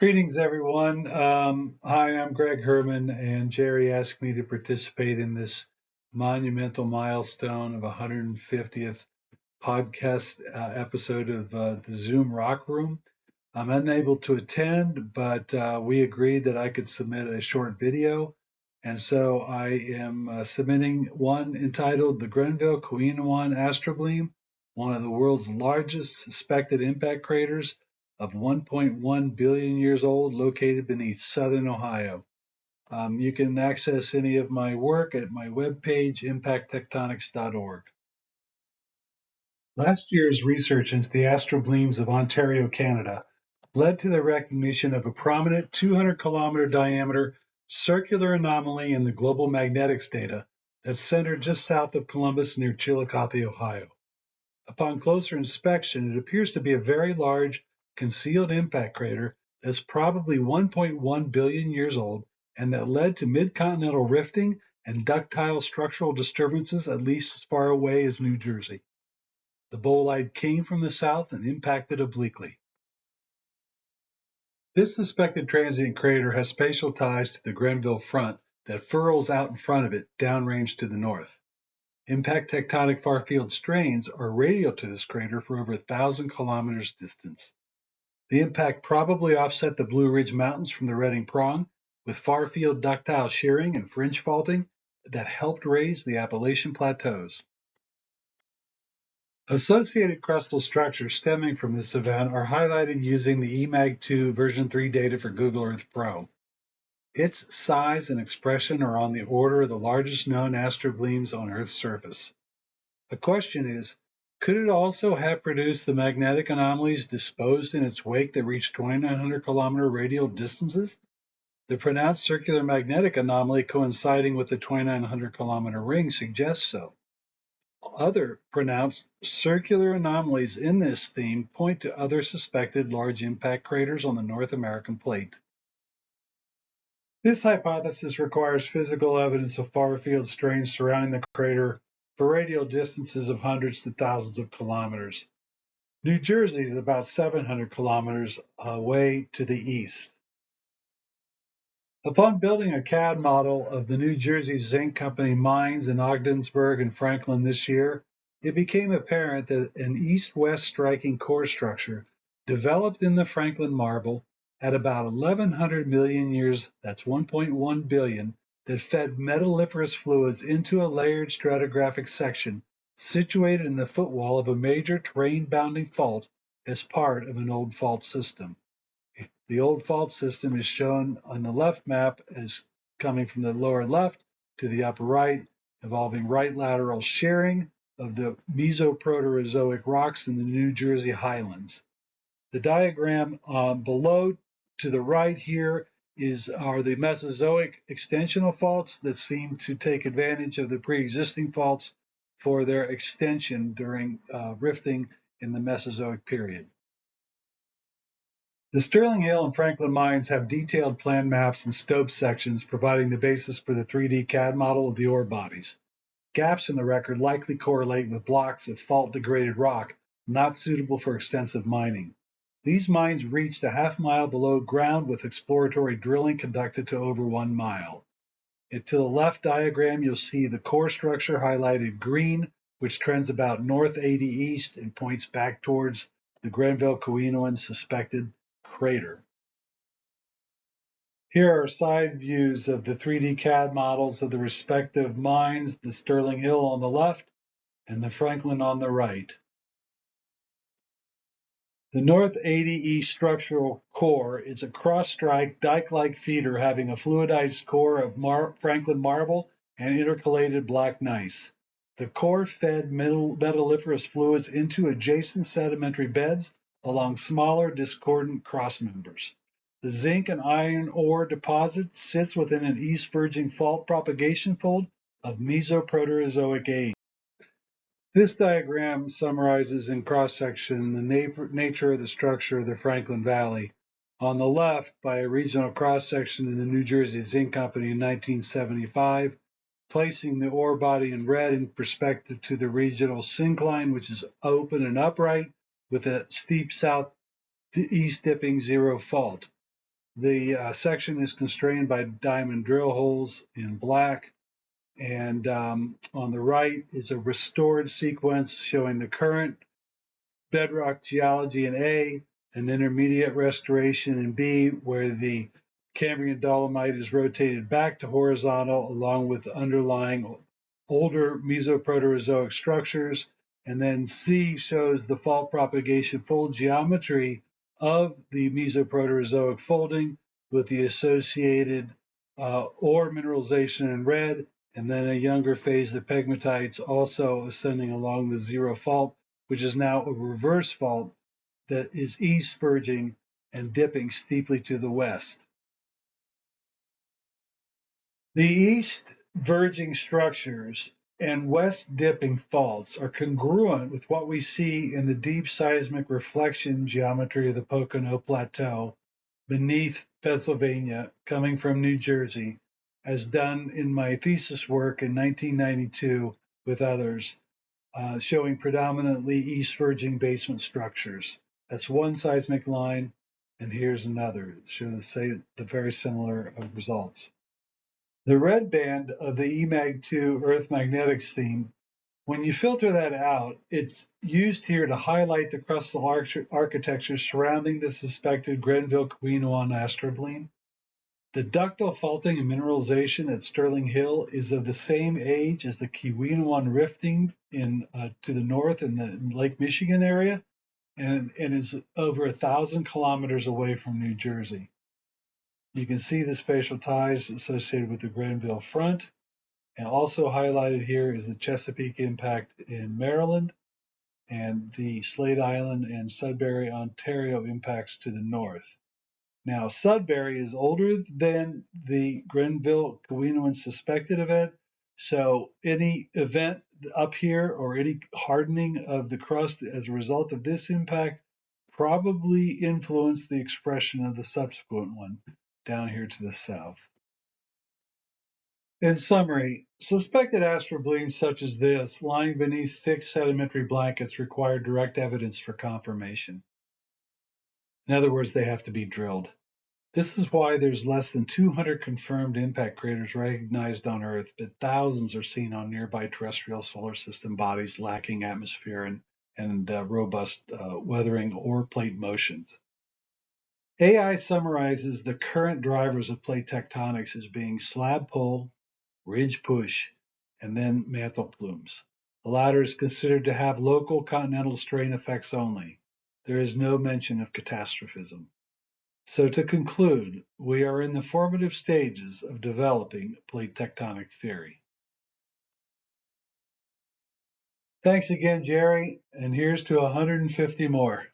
Greetings, everyone. Hi, I'm Greg Herman, and Jeri asked me to participate in this monumental milestone of 150th podcast episode of the Zoom Rock Room. I'm unable to attend, but we agreed that I could submit a short video, and so I am submitting one entitled "The Grenville-Keweenawan Astrogleam," one of the world's largest suspected impact craters of 1.1 billion years old, located beneath southern Ohio. You can access any of my work at my webpage, impacttectonics.org. Last year's research into the astrogleams of Ontario, Canada, led to the recognition of a prominent 200-kilometer diameter circular anomaly in the global magnetics data that's centered just south of Columbus near Chillicothe, Ohio. Upon closer inspection, it appears to be a very large concealed impact crater that's probably 1.1 billion years old and that led to mid-continental rifting and ductile structural disturbances at least as far away as New Jersey. The bolide came from the south and impacted obliquely. This suspected transient crater has spatial ties to the Grenville front that furrows out in front of it downrange to the north. Impact tectonic far-field strains are radial to this crater for over 1,000 kilometers distance. The impact probably offset the Blue Ridge Mountains from the Redding Prong, with far-field ductile shearing and fringe faulting that helped raise the Appalachian Plateaus. Associated crustal structures stemming from this event are highlighted using the EMAG2 version 3 data for Google Earth Pro. Its size and expression are on the order of the largest known astrogleams on Earth's surface. The question is, could it also have produced the magnetic anomalies disposed in its wake that reached 2,900-kilometer radial distances? The pronounced circular magnetic anomaly coinciding with the 2,900-kilometer ring suggests so. Other pronounced circular anomalies in this theme point to other suspected large impact craters on the North American plate. This hypothesis requires physical evidence of far-field strains surrounding the crater for radial distances of hundreds to thousands of kilometers. New Jersey is about 700 kilometers away to the east. Upon building a CAD model of the New Jersey Zinc Company mines in Ogdensburg and Franklin this year, it became apparent that an east-west striking core structure developed in the Franklin marble at about 1,100 million years, that's 1.1 billion, that fed metalliferous fluids into a layered stratigraphic section situated in the footwall of a major terrain-bounding fault as part of an old fault system. The old fault system is shown on the left map as coming from the lower left to the upper right, involving right lateral shearing of the Mesoproterozoic rocks in the New Jersey highlands. The diagram below to the right here are the Mesozoic extensional faults that seem to take advantage of the pre-existing faults for their extension during rifting in the Mesozoic period. The Sterling Hill and Franklin mines have detailed plan maps and stope sections providing the basis for the 3D CAD model of the ore bodies. Gaps in the record likely correlate with blocks of fault-degraded rock not suitable for extensive mining. These mines reached a half-mile below ground with exploratory drilling conducted to over 1 mile. To the left diagram, you'll see the core structure highlighted green, which trends about north 80 east and points back towards the Grenville-Keweenawan suspected crater. Here are side views of the 3D CAD models of the respective mines, the Sterling Hill on the left and the Franklin on the right. The north 80 east structural core is a cross-strike dike-like feeder having a fluidized core of Franklin marble and intercalated black gneiss. The core fed metalliferous fluids into adjacent sedimentary beds along smaller discordant crossmembers. The zinc and iron ore deposit sits within an east-verging fault propagation fold of Mesoproterozoic age. This diagram summarizes in cross-section the nature of the structure of the Franklin Valley. On the left, by a regional cross-section in the New Jersey Zinc Company in 1975, placing the ore body in red in perspective to the regional syncline, which is open and upright with a steep southeast dipping zero fault. The section is constrained by diamond drill holes in black. And on the right is a restored sequence showing the current bedrock geology in A, an intermediate restoration in B, where the Cambrian dolomite is rotated back to horizontal along with underlying older Mesoproterozoic structures. And then C shows the fault propagation fold geometry of the Mesoproterozoic folding with the associated ore mineralization in red, and then a younger phase of pegmatites also ascending along the zero fault, which is now a reverse fault that is east verging and dipping steeply to the west. The east verging structures and west dipping faults are congruent with what we see in the deep seismic reflection geometry of the Pocono Plateau beneath Pennsylvania, coming from New Jersey, as done in my thesis work in 1992 with others, showing predominantly east verging basement structures. That's one seismic line, and here's another. It shows the very similar results. The red band of the EMAG2 Earth magnetic seam, when you filter that out, it's used here to highlight the crustal architecture surrounding the suspected Grenville-Keweenawan astrobleme. The ductile faulting and mineralization at Sterling Hill is of the same age as the Keweenawan rifting to the north in the Lake Michigan area, and is over 1,000 kilometers away from New Jersey. You can see the spatial ties associated with the Grenville front, and also highlighted here is the Chesapeake impact in Maryland and the Slade Island and Sudbury, Ontario impacts to the north. Now, Sudbury is older than the Grenville-Keweenawan suspected event, so any event up here or any hardening of the crust as a result of this impact probably influenced the expression of the subsequent one down here to the south. In summary, suspected astroblems such as this lying beneath thick sedimentary blankets require direct evidence for confirmation. In other words, they have to be drilled. This is why there's less than 200 confirmed impact craters recognized on Earth, but thousands are seen on nearby terrestrial solar system bodies lacking atmosphere and robust weathering or plate motions. AI summarizes the current drivers of plate tectonics as being slab pull, ridge push, and then mantle plumes. The latter is considered to have local continental strain effects only. There is no mention of catastrophism. So to conclude, we are in the formative stages of developing plate tectonic theory. Thanks again, Jeri, and here's to 150 more.